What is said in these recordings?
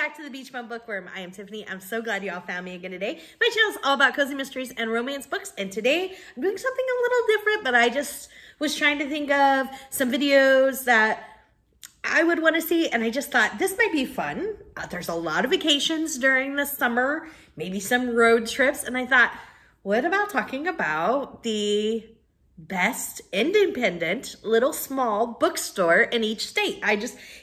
back to the Beach Bum Bookworm. I am Tiffany. I'm so glad you all found me again today. My channel is all about cozy mysteries and romance books, and today I'm doing something a little different, but I just was trying to think of some videos that I would want to see, and I just thought this might be fun. There's a lot of vacations during the summer, maybe some road trips, and I thought, what about talking about the best independent little small bookstore in each state?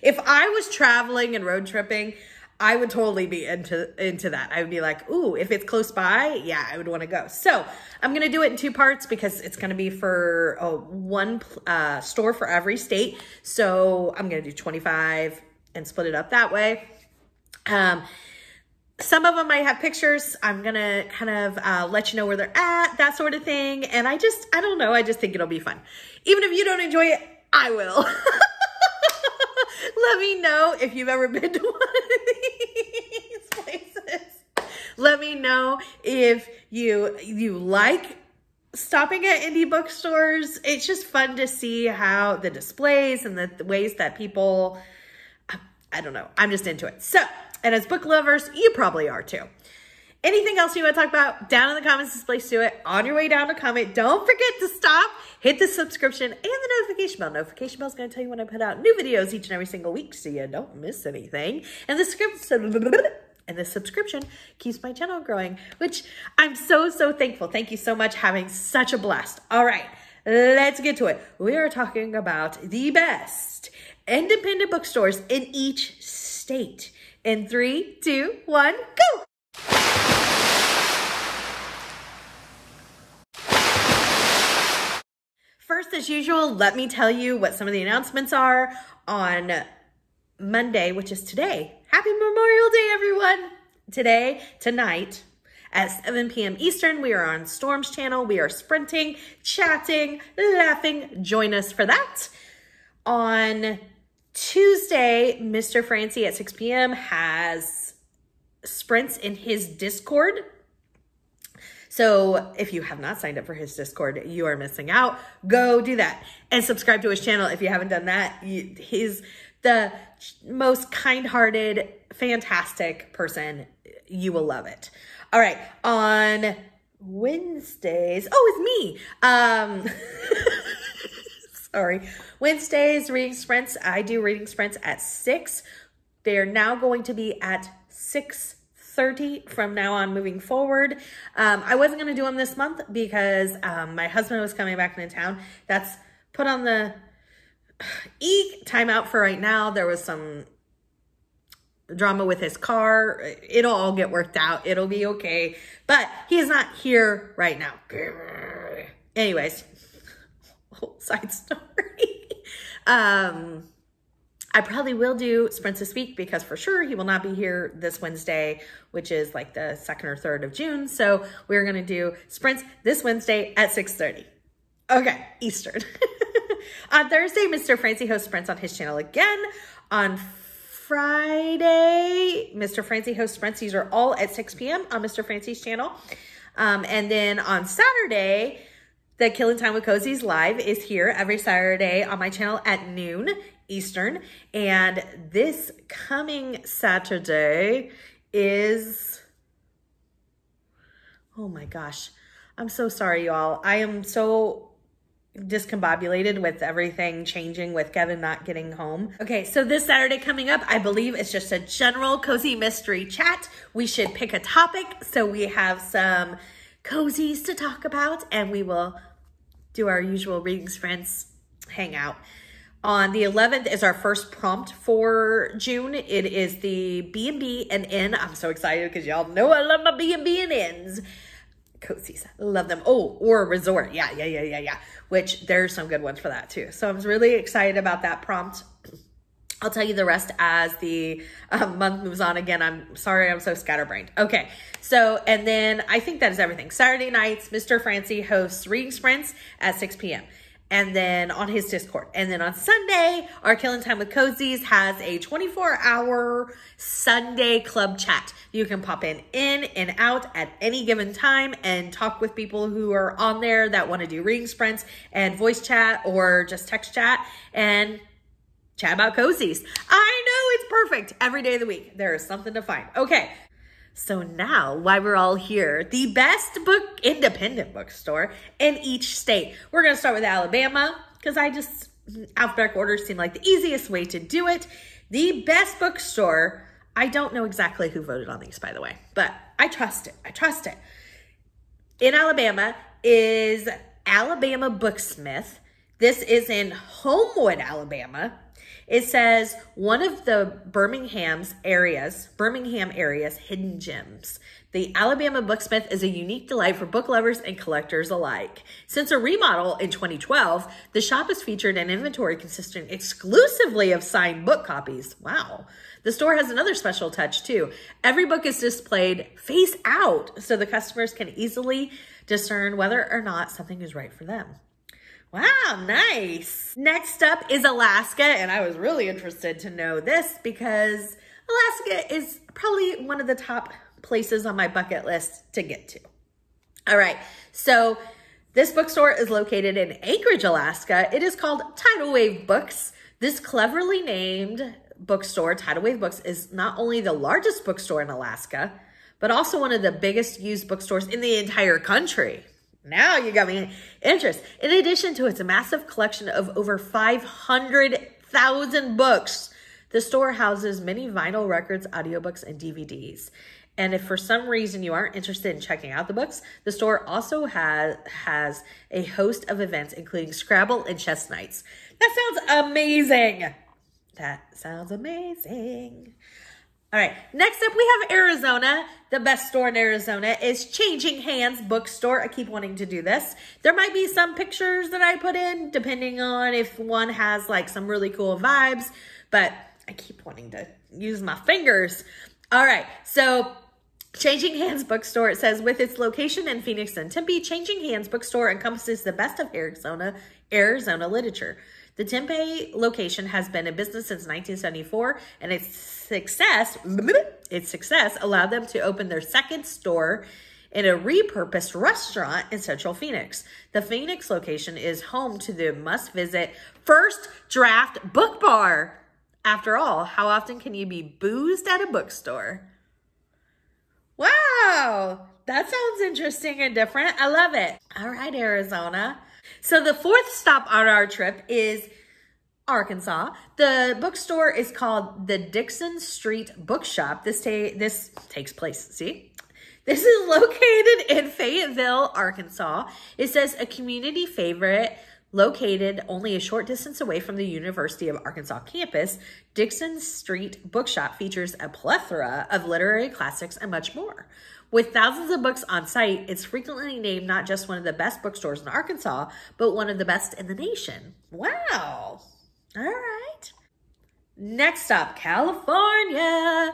If I was traveling and road tripping, I would totally be into that. I would be like, ooh, if it's close by, yeah, I would want to go. So I'm going to do it in two parts because it's going to be for one store for every state. So I'm going to do 25 and split it up that way. Some of them might have pictures. I'm going to kind of let you know where they're at, that sort of thing. And I don't know. I just think it'll be fun. Even if you don't enjoy it, I will. Let me know if you've ever been to one of these places. Let me know if you like stopping at indie bookstores. It's just fun to see how the displays and the ways that people, I don't know. I'm just into it. So, and as book lovers, you probably are too. Anything else you want to talk about? Down in the comments, this place to it. On your way down to comment, don't forget to stop, hit the subscription and the notification bell. Notification bell is going to tell you when I put out new videos each and every single week so you don't miss anything. And the subscription keeps my channel growing, which I'm so thankful. Thank you so much. Having such a blast. All right, let's get to it. We are talking about the best independent bookstores in each state. In 3, 2, 1, go! First, as usual, let me tell you what some of the announcements are on Monday, which is today. Happy Memorial Day, everyone! Tonight, at 7 p.m. Eastern, we are on Storm's channel. We are sprinting, chatting, laughing. Join us for that. On Tuesday, Mr. Francie at 6 p.m. has sprints in his Discord. So if you have not signed up for his Discord, you are missing out. Go do that and subscribe to his channel if you haven't done that. He's the most kind-hearted, fantastic person. You will love it. All right, on Wednesdays, it's me. Sorry. Wednesdays, reading sprints. I do reading sprints at 6. They are now going to be at 6:30 from now on moving forward. I wasn't going to do them this month because my husband was coming back into town. That's put on the timeout for right now. There was some drama with his car. It'll all get worked out. It'll be okay. But he is not here right now. Anyways, whole side story. I probably will do sprints this week because for sure he will not be here this Wednesday, which is like the 2nd or 3rd of June. So we're going to do sprints this Wednesday at 6:30. Okay, Eastern. On Thursday, Mr. Francie hosts sprints on his channel again. On Friday, Mr. Francie hosts sprints. These are all at 6 p.m. on Mr. Francie's channel. And then on Saturday, the Killing Time with Cozies Live is here every Saturday on my channel at noon Eastern. And this coming Saturday is, oh my gosh, I'm so sorry, y'all. I am so discombobulated with everything changing with Kevin not getting home. Okay, so this Saturday coming up, I believe it's just a general cozy mystery chat. We should pick a topic so we have some cozies to talk about, and we will do our usual reading sprints hangout. On the 11th is our first prompt for June. It is the B&B and Inn. I'm so excited because y'all know I love my B&B and Inns. Cozies, I love them. Oh, or a resort. Yeah. Which there's some good ones for that too. So I'm really excited about that prompt. I'll tell you the rest as the month moves on. Again, I'm sorry, I'm so scatterbrained. Okay, so, and then I think that is everything. Saturday nights, Mr. Francie hosts reading sprints at 6 p.m. And then on his Discord. And then on Sunday, our Killing Time with Cozies has a 24-hour Sunday club chat. You can pop in and out at any given time and talk with people who are on there that want to do reading sprints and voice chat or just text chat and chat about cozies. I know it's perfect. Every day of the week, there is something to find. Okay. So now, while we're all here, the best independent bookstore in each state. We're going to start with Alabama because alphabetical order seemed like the easiest way to do it. The best bookstore, I don't know exactly who voted on these, by the way, but I trust it. I trust it. In Alabama is Alabama Booksmith. This is in Homewood, Alabama. It says one of the Birmingham area's hidden gems. The Alabama Booksmith is a unique delight for book lovers and collectors alike. Since a remodel in 2012, the shop has featured an inventory consisting exclusively of signed book copies. Wow. The store has another special touch too. Every book is displayed face out so the customers can easily discern whether or not something is right for them. Wow, nice. Next up is Alaska, and I was really interested to know this because Alaska is probably one of the top places on my bucket list to get to. All right, so this bookstore is located in Anchorage, Alaska. It is called Tidal Wave Books. This cleverly named bookstore, Tidal Wave Books, is not only the largest bookstore in Alaska, but also one of the biggest used bookstores in the entire country. Now you got me interested. In addition to its massive collection of over 500,000 books, the store houses many vinyl records, audiobooks, and DVDs. And if for some reason you aren't interested in checking out the books, the store also has a host of events, including Scrabble and chess nights. That sounds amazing. That sounds amazing. All right, next up we have Arizona. The best store in Arizona is Changing Hands Bookstore. I keep wanting to do this. There might be some pictures that I put in depending on if one has like some really cool vibes, but I keep wanting to use my fingers. All right, so Changing Hands Bookstore, it says, with its location in Phoenix and Tempe, Changing Hands Bookstore encompasses the best of Arizona literature. The Tempe location has been in business since 1974, and its success allowed them to open their second store in a repurposed restaurant in Central Phoenix. The Phoenix location is home to the must-visit First Draft Book Bar. After all, how often can you be boozed at a bookstore? Wow, that sounds interesting and different. I love it. All right, Arizona. So the fourth stop on our trip is Arkansas. The bookstore is called the Dixon Street Bookshop. This takes place, see? This is located in Fayetteville, Arkansas. It says a community favorite located only a short distance away from the University of Arkansas campus. Dixon Street Bookshop features a plethora of literary classics and much more. With thousands of books on site, it's frequently named not just one of the best bookstores in Arkansas, but one of the best in the nation. Wow. All right. Next up, California.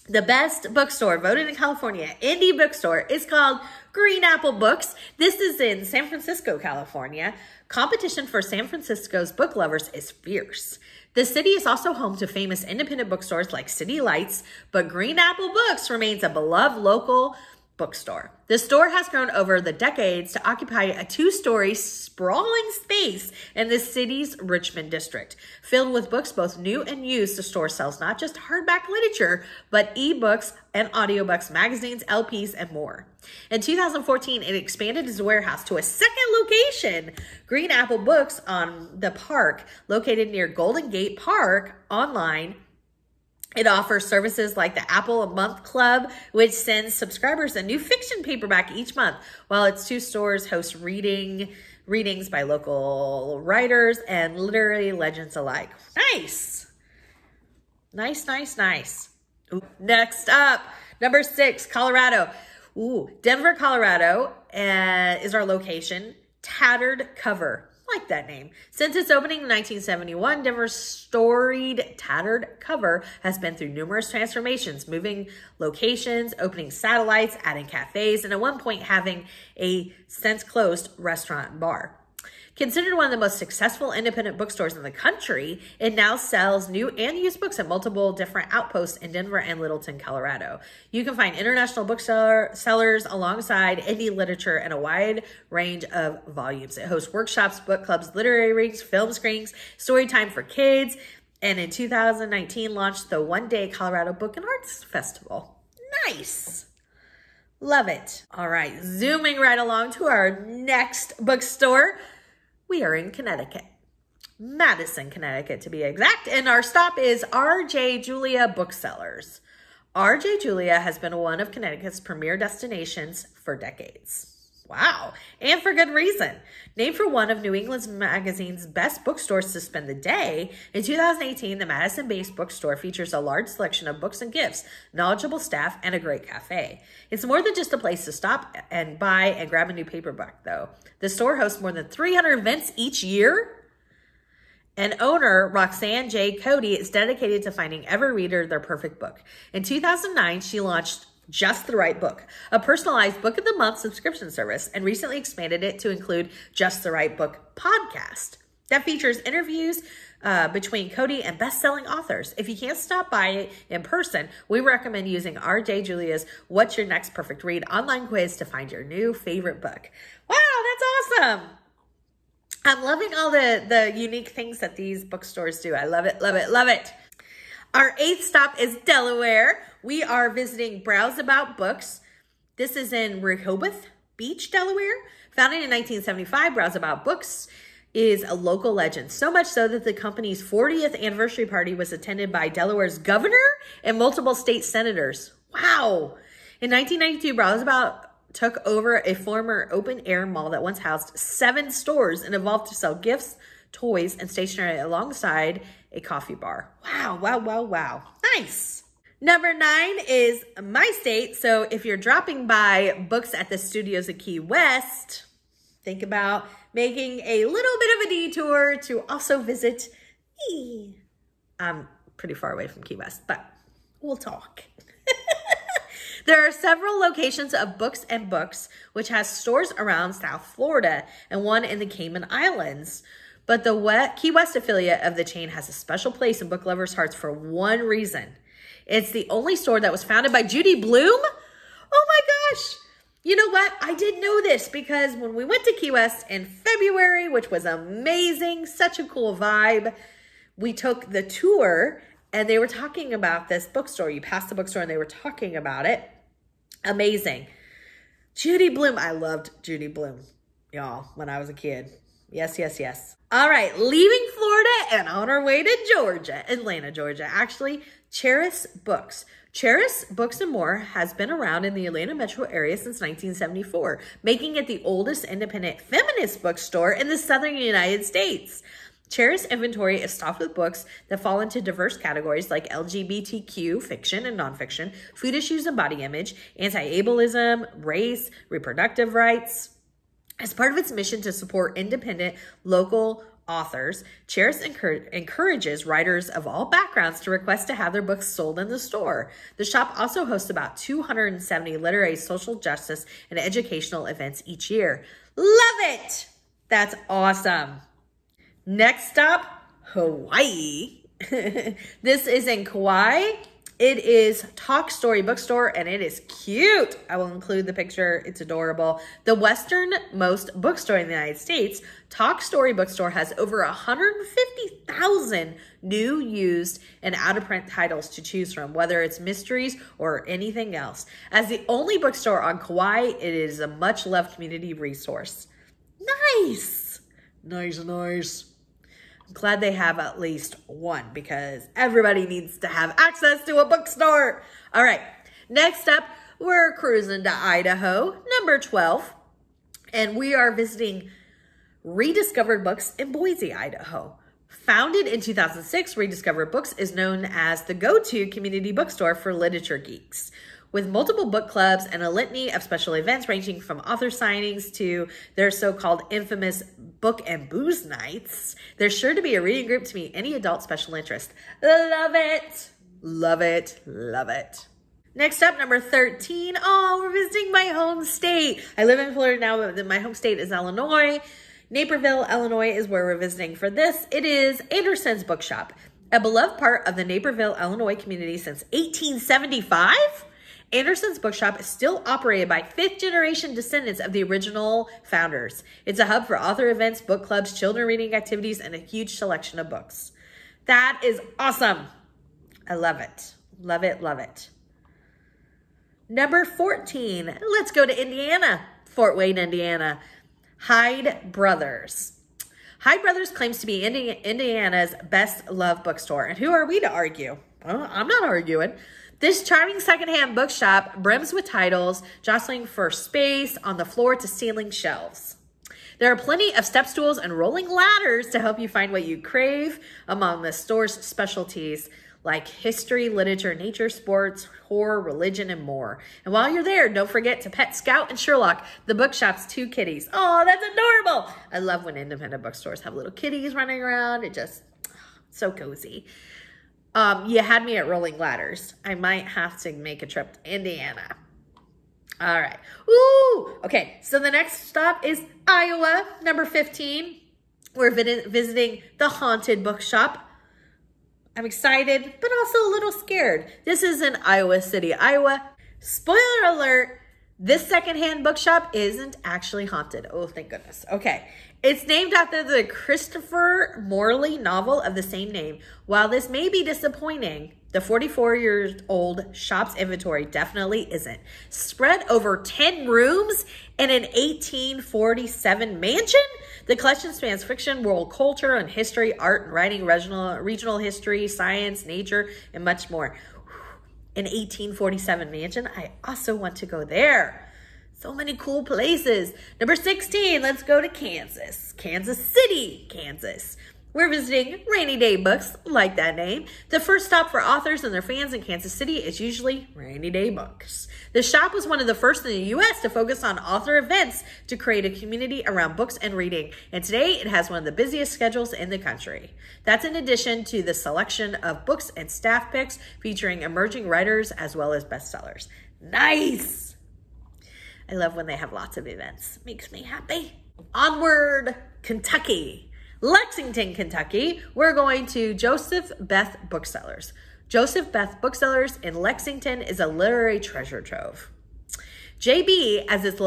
The best bookstore voted in California, Indie Bookstore, is called Green Apple Books. This is in San Francisco, California. Competition for San Francisco's book lovers is fierce. The city is also home to famous independent bookstores like City Lights, but Green Apple Books remains a beloved local bookstore. The store has grown over the decades to occupy a two-story sprawling space in the city's Richmond district. Filled with books both new and used, the store sells not just hardback literature, but ebooks and audiobooks, magazines, LPs, and more. In 2014, it expanded its warehouse to a second location, Green Apple Books on the Park, located near Golden Gate Park. Online, it offers services like the Apple a Month Club, which sends subscribers a new fiction paperback each month, while its two stores host readings by local writers and literary legends alike. Nice. Nice, nice, nice. Ooh. Next up, number 6, Colorado. Denver, Colorado is our location. Tattered Cover. Like that name. Since its opening in 1971, Denver's storied Tattered Cover has been through numerous transformations, moving locations, opening satellites, adding cafes, and at one point having a since closed restaurant and bar. Considered one of the most successful independent bookstores in the country, it now sells new and used books at multiple different outposts in Denver and Littleton, Colorado. You can find international booksellers alongside indie literature and a wide range of volumes. It hosts workshops, book clubs, literary readings, film screenings, story time for kids, And in 2019, launched the one-day Colorado Book and Arts Festival. Nice. Love it. All right, zooming right along to our next bookstore. We are in Connecticut. Madison, Connecticut to be exact. And our stop is R.J. Julia Booksellers. R.J. Julia has been one of Connecticut's premier destinations for decades. Wow, and for good reason. Named for one of New England's magazine's best bookstores to spend the day, in 2018, the Madison-based bookstore features a large selection of books and gifts, knowledgeable staff, and a great cafe. It's more than just a place to stop and buy and grab a new paperback, though. The store hosts more than 300 events each year, and owner Roxanne J. Cody is dedicated to finding every reader their perfect book. In 2009, she launched Just the Right Book, a personalized book of the month subscription service, and recently expanded it to include Just the Right Book podcast that features interviews between Cody and best-selling authors. If you can't stop by in person, we recommend using R.J. Julia's What's Your Next Perfect Read online quiz to find your new favorite book. Wow, that's awesome. I'm loving all the unique things that these bookstores do. I love it, love it, love it. Our 8th stop is Delaware. We are visiting Browse About Books. This is in Rehoboth Beach, Delaware. Founded in 1975, Browse About Books is a local legend. So much so that the company's 40th anniversary party was attended by Delaware's governor and multiple state senators. Wow. In 1992, Browse About took over a former open-air mall that once housed 7 stores and evolved to sell gifts, toys, and stationery alongside a coffee bar. Wow, wow, wow, wow. Nice. Number 9 is my state. So if you're dropping by Books at the Studios of Key West, think about making a little bit of a detour to also visit me. I'm pretty far away from Key West, but we'll talk. There are several locations of Books and Books, which has stores around South Florida and one in the Cayman Islands. But the Key West affiliate of the chain has a special place in book lovers' hearts for one reason. It's the only store that was founded by Judy Blume. Oh my gosh. You know what? I did know this because when we went to Key West in February, which was amazing, such a cool vibe, we took the tour and they were talking about this bookstore. You passed the bookstore and they were talking about it. Amazing. Judy Blume. I loved Judy Blume, y'all, when I was a kid. Yes, yes, yes. All right, leaving Florida and on our way to Georgia, Atlanta, Georgia, actually, Charis Books. Charis Books and More has been around in the Atlanta metro area since 1974, making it the oldest independent feminist bookstore in the southern United States. Charis inventory is stocked with books that fall into diverse categories like LGBTQ, fiction and nonfiction, food issues and body image, anti-ableism, race, reproductive rights. As part of its mission to support independent local authors, Charis encourages writers of all backgrounds to request to have their books sold in the store. The shop also hosts about 270 literary, social justice, and educational events each year. Love it! That's awesome. Next stop, Hawaii. This is in Kauai. It is Talk Story Bookstore, and it is cute. I will include the picture. It's adorable. The westernmost bookstore in the United States, Talk Story Bookstore has over 150,000 new, used, and out-of-print titles to choose from, whether it's mysteries or anything else. As the only bookstore on Kauai, it is a much-loved community resource. Nice. Nice, nice. I'm glad they have at least one because everybody needs to have access to a bookstore. All right, next up, we're cruising to Idaho, number 12, and we are visiting Rediscovered Books in Boise, Idaho. Founded in 2006, Rediscovered Books is known as the go-to community bookstore for literature geeks. With multiple book clubs and a litany of special events ranging from author signings to their so-called infamous book and booze nights, there's sure to be a reading group to meet any adult special interest. Love it. Love it. Love it. Next up, number 13. Oh, we're visiting my home state. I live in Florida now, but my home state is Illinois. Naperville, Illinois is where we're visiting for this. It is Anderson's Bookshop, a beloved part of the Naperville, Illinois community since 1875. Anderson's Bookshop is still operated by fifth-generation descendants of the original founders. It's a hub for author events, book clubs, children reading activities, and a huge selection of books. That is awesome. I love it. Love it, love it. Number 14, let's go to Indiana, Fort Wayne, Indiana. Hyde Brothers. Hyde Brothers claims to be Indiana's best loved bookstore. And who are we to argue? Well, I'm not arguing. This charming secondhand bookshop brims with titles, jostling for space on the floor to ceiling shelves. There are plenty of step stools and rolling ladders to help you find what you crave among the store's specialties like history, literature, nature, sports, horror, religion, and more. And while you're there, don't forget to pet Scout and Sherlock, the bookshop's 2 kitties. Oh, that's adorable. I love when independent bookstores have little kitties running around. It just, so cozy. You had me at rolling ladders. I might have to make a trip to Indiana. All right. Ooh, okay. So the next stop is Iowa, number 15. We're visiting the Haunted Bookshop. I'm excited, but also a little scared. This is in Iowa City, Iowa. Spoiler alert, this secondhand bookshop isn't actually haunted. Oh, thank goodness. Okay. It's named after the Christopher Morley novel of the same name. While this may be disappointing, the 44-year-old shop's inventory definitely isn't. Spread over 10 rooms in an 1847 mansion, the collection spans fiction, world culture, and history, art and writing, regional history, science, nature, and much more. An 1847 mansion. I also want to go there. So many cool places. Number 16, let's go to Kansas. Kansas City, Kansas. We're visiting Rainy Day Books, like that name. The first stop for authors and their fans in Kansas City is usually Rainy Day Books. The shop was one of the first in the U.S. to focus on author events to create a community around books and reading. And today it has one of the busiest schedules in the country. That's in addition to the selection of books and staff picks featuring emerging writers as well as bestsellers. Nice! I love when they have lots of events. Makes me happy. Onward, Kentucky. Lexington, Kentucky, we're going to Joseph Beth Booksellers. Joseph Beth Booksellers in Lexington is a literary treasure trove. JB, as it's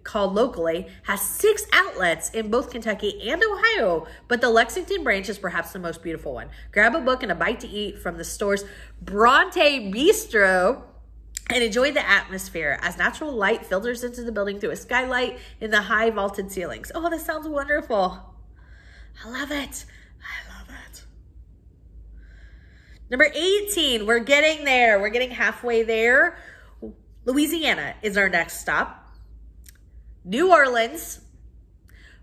called locally, has 6 outlets in both Kentucky and Ohio, but the Lexington branch is perhaps the most beautiful one. Grab a book and a bite to eat from the store's Bronte Bistro and enjoy the atmosphere as natural light filters into the building through a skylight in the high vaulted ceilings. Oh, this sounds wonderful. I love it. I love it. Number 18, we're getting there. We're getting halfway there. Louisiana is our next stop. New Orleans,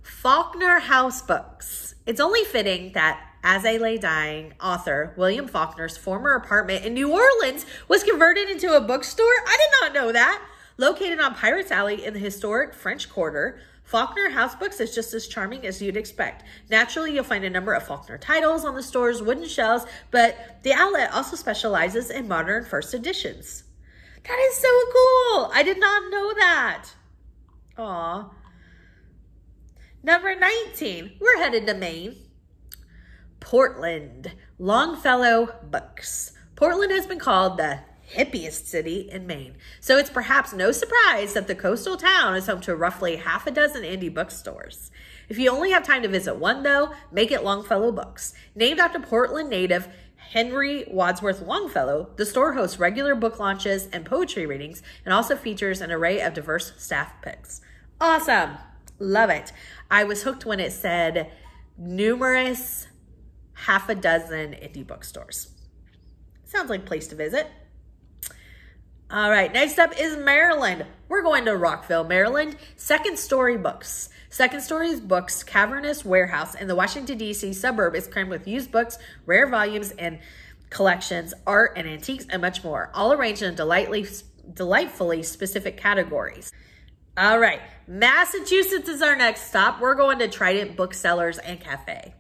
Faulkner House Books. It's only fitting that As I Lay Dying author William Faulkner's former apartment in New Orleans was converted into a bookstore. I did not know that. Located on Pirates Alley in the historic French Quarter, Faulkner House Books is just as charming as you'd expect. Naturally, you'll find a number of Faulkner titles on the store's wooden shelves, but the outlet also specializes in modern first editions. That is so cool. I did not know that. Aw. Number 19, we're headed to Maine. Portland, Longfellow Books. Portland has been called the hippiest city in Maine. So it's perhaps no surprise that the coastal town is home to roughly half a dozen indie bookstores. If you only have time to visit one though, make it Longfellow Books. Named after Portland native Henry Wadsworth Longfellow, the store hosts regular book launches and poetry readings and also features an array of diverse staff picks. Awesome. Love it. I was hooked when it said numerous half a dozen indie bookstores. Sounds like a place to visit. All right, next up is Maryland. We're going to Rockville, Maryland. Second Story Books. Second Story's Books cavernous warehouse in the Washington, D.C. suburb is crammed with used books, rare volumes and collections, art and antiques, and much more, all arranged in delightfully specific categories. All right, Massachusetts is our next stop. We're going to Trident Booksellers and Cafe.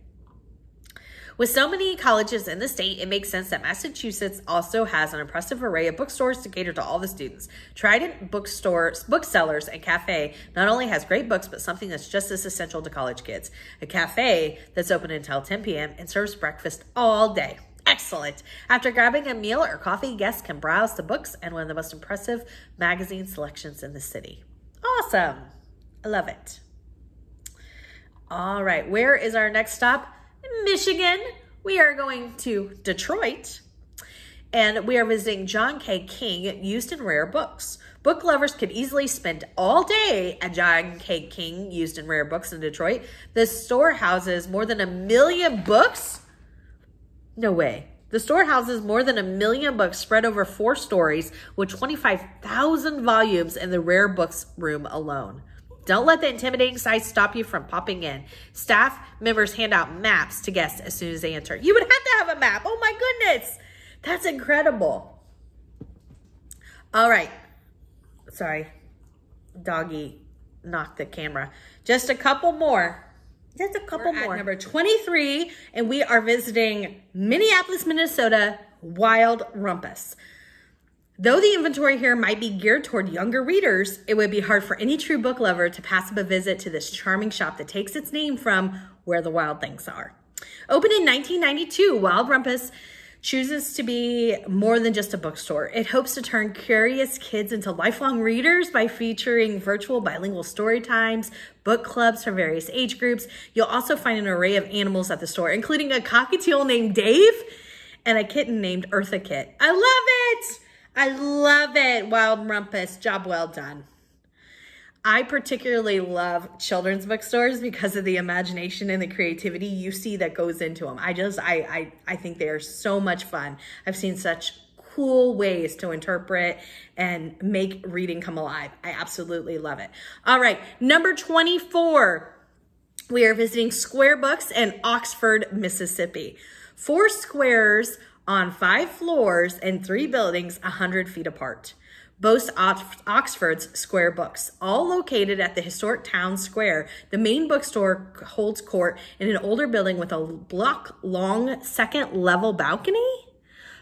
With so many colleges in the state, it makes sense that Massachusetts also has an impressive array of bookstores to cater to all the students. Trident Booksellers and Cafe not only has great books, but something that's just as essential to college kids. A cafe that's open until 10 p.m. and serves breakfast all day. Excellent. After grabbing a meal or coffee, guests can browse the books and one of the most impressive magazine selections in the city. Awesome. I love it. All right, where is our next stop? Michigan, we are going to Detroit, and we are visiting John K. King Used and Rare Books. Book lovers could easily spend all day at John K. King Used and Rare Books in Detroit. The store houses more than 1 million books. No way. The store houses more than 1 million books spread over 4 stories with 25,000 volumes in the rare books room alone. Don't let the intimidating size stop you from popping in. Staff members hand out maps to guests as soon as they enter. You would have to have a map. Oh my goodness. That's incredible. All right. Sorry. Doggy knocked the camera. Just a couple more. Just a couple more. At number 23, and we are visiting Minneapolis, Minnesota, Wild Rumpus. Though the inventory here might be geared toward younger readers, it would be hard for any true book lover to pass up a visit to this charming shop that takes its name from where the wild things are. Opened in 1992, Wild Rumpus chooses to be more than just a bookstore. It hopes to turn curious kids into lifelong readers by featuring virtual bilingual story times, book clubs for various age groups. You'll also find an array of animals at the store, including a cockatiel named Dave and a kitten named Eartha Kit. I love it! I love it, Wild Rumpus. Job well done. I particularly love children's bookstores because of the imagination and the creativity you see that goes into them. I think they are so much fun. I've seen such cool ways to interpret and make reading come alive. I absolutely love it. All right, number 24. We are visiting Square Books in Oxford, Mississippi. 4 squares on 5 floors and 3 buildings 100 feet apart. Boasts Oxford's Square Books, all located at the historic town square. The main bookstore holds court in an older building with a block-long second-level balcony.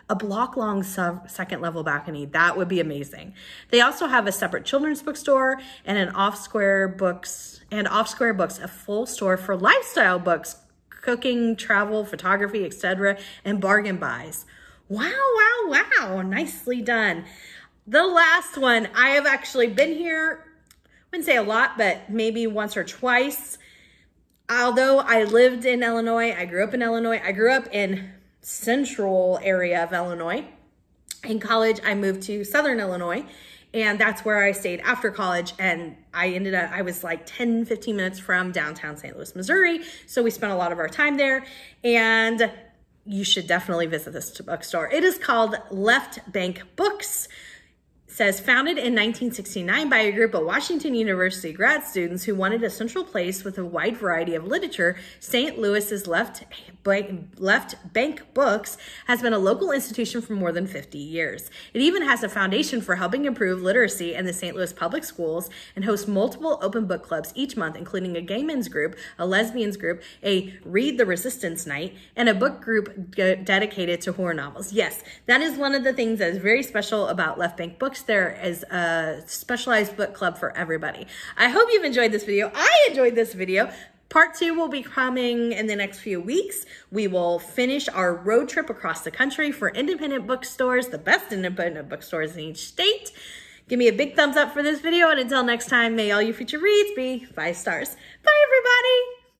A block-long second-level balcony. That would be amazing. They also have a separate children's bookstore and an Off-Square Books, a full store for lifestyle books, cooking, travel, photography, etc., and bargain buys. Wow, wow, wow. Nicely done. The last one, I have actually been here, I wouldn't say a lot, but maybe once or twice. Although I lived in Illinois, I grew up in Illinois. I grew up in central area of Illinois. In college, I moved to Southern Illinois, and that's where I stayed after college. And I was like 10, 15 minutes from downtown St. Louis, Missouri. So we spent a lot of our time there, and you should definitely visit this bookstore. It is called Left Bank Books. Says, founded in 1969 by a group of Washington University grad students who wanted a central place with a wide variety of literature, St. Louis's Left Bank Books has been a local institution for more than 50 years. It even has a foundation for helping improve literacy in the St. Louis public schools and hosts multiple open book clubs each month, including a gay men's group, a lesbians group, a Read the Resistance night, and a book group dedicated to horror novels. Yes, that is one of the things that is very special about Left Bank Books. There is a specialized book club for everybody. I hope you've enjoyed this video. I enjoyed this video. Part 2 will be coming in the next few weeks. We will finish our road trip across the country for independent bookstores, the best independent bookstores in each state. Give me a big thumbs up for this video, and until next time, may all your future reads be 5 stars. Bye, everybody.